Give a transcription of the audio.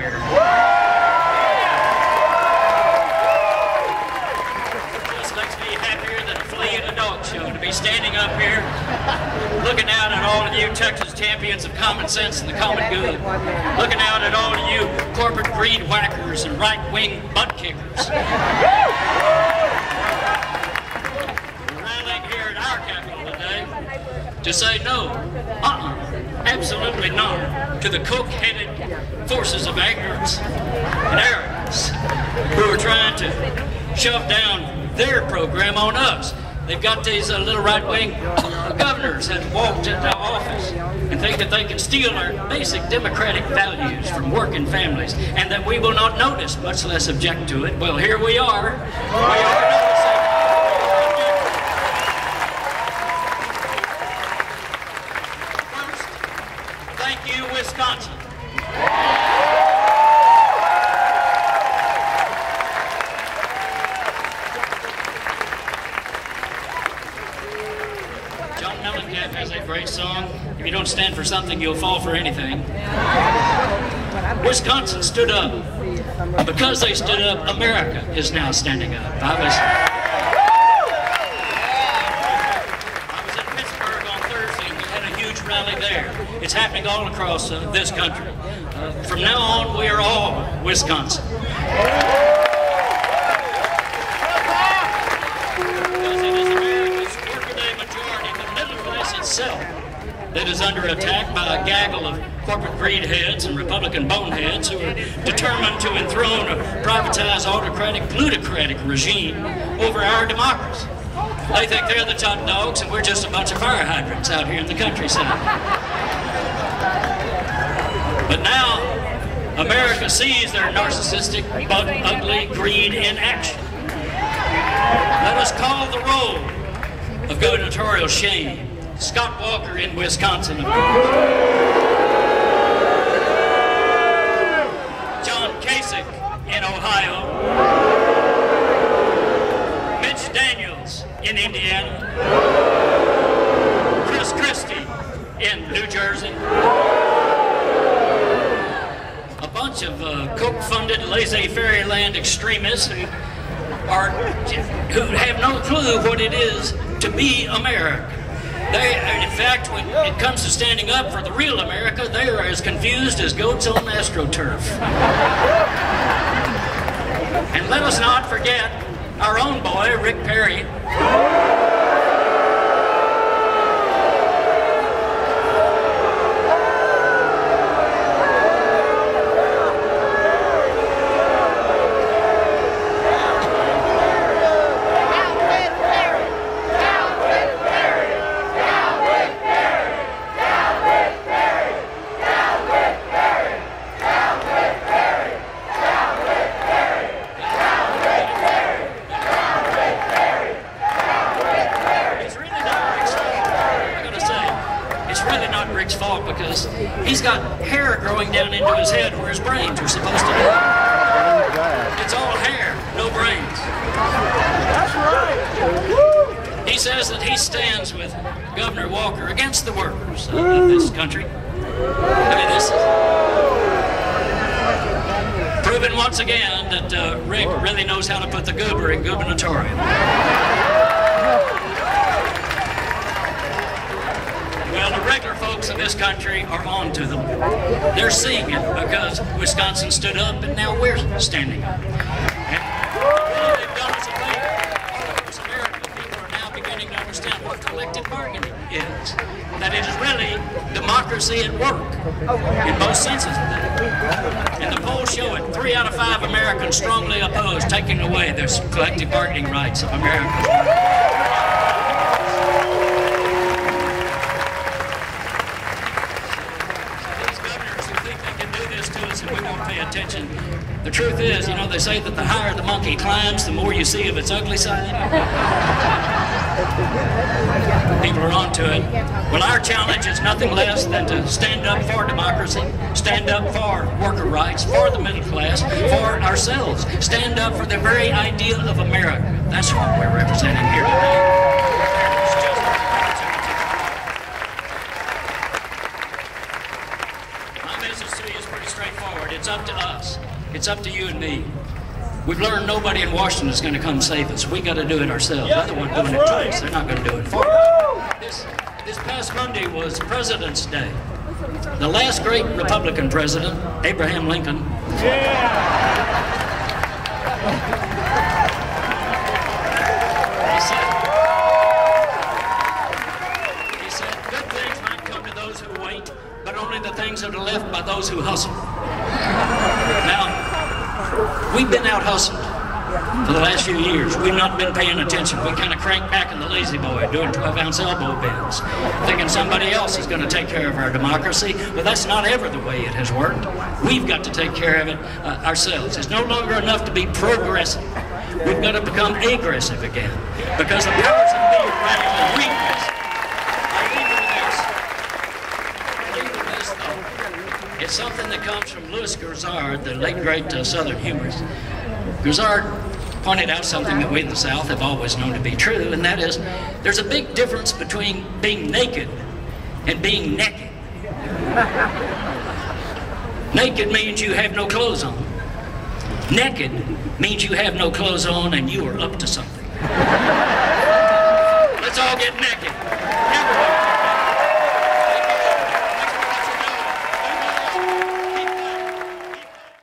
here. Just makes me happier than a flea in a dog show to be standing up here looking out at all of you Texas champions of common sense and the common good. Looking out at all of you corporate greed whackers and right-wing butt kickers. Rallying here at our capital today to say no, absolutely not, to the coke-headed forces of ignorance and arrogance who are trying to shove down their program on us. They've got these little right-wing governors that walked into office and think that they can steal our basic democratic values from working families and that we will not notice, much less object to it. Well, here we are. We are noticing. First, thank you, Wisconsin. Has a great song. If you don't stand for something, you'll fall for anything. Wisconsin stood up. And because they stood up, America is now standing up. I was in Pittsburgh on Thursday and we had a huge rally there. It's happening all across this country. From now on, we are all Wisconsin. Itself that is under attack by a gaggle of corporate greed heads and Republican boneheads who are determined to enthrone a privatized, autocratic, plutocratic regime over our democracy. They think they're the top dogs and we're just a bunch of fire hydrants out here in the countryside. But now, America sees their narcissistic, but ugly greed in action. Let us call the roll of gubernatorial shame. Scott Walker in Wisconsin, of course. John Kasich in Ohio. Mitch Daniels in Indiana. Chris Christie in New Jersey. A bunch of coke-funded, laissez-faire land extremists who have no clue what it is to be America. In fact, when it comes to standing up for the real America, they are as confused as goats on AstroTurf. And let us not forget our own boy, Rick Perry. Because he's got hair growing down into his head where his brains are supposed to be. It's all hair, no brains. That's right. He says that he stands with Governor Walker against the workers of this country. I mean, this is proving once again that Rick really knows how to put the goober in gubernatorial. Well, the regular folks of this country are on to them. They're seeing it because Wisconsin stood up and now we're standing up. And really, they've done us a favor. All across America, people are now beginning to understand what collective bargaining is. That it is really democracy at work, in both senses of that. And the polls show it. 3 out of 5 Americans strongly oppose taking away the collective bargaining rights of America. Attention. The truth is, you know, they say that the higher the monkey climbs, the more you see of its ugly side. People are on to it. Well, our challenge is nothing less than to stand up for democracy, stand up for worker rights, for the middle class, for ourselves, stand up for the very idea of America. That's what we're representing here today. My message to you is pretty straightforward. part. It's up to us. It's up to you and me. We've learned nobody in Washington is going to come save us. We got to do it ourselves. They're the one doing it to us. They're not going to do it for us. This past Monday was President's Day. The last great Republican president, Abraham Lincoln. He said, good things might come to those who wait, but only the things that are left by those who hustle. Now, we've been out hustled for the last few years. We've not been paying attention. We kind of cranked back in the lazy boy, doing 12-ounce elbow bends, thinking somebody else is going to take care of our democracy. But that's not ever the way it has worked. We've got to take care of it ourselves. It's no longer enough to be progressive. We've got to become aggressive again, because the powers that be are radically weakness. It's something that comes from Louis Grizzard, the late great Southern humorist. Grizzard pointed out something that we in the South have always known to be true, and that is, there's a big difference between being naked and being nekkid. Naked means you have no clothes on. Nekkid means you have no clothes on and you are up to something. Let's all get naked.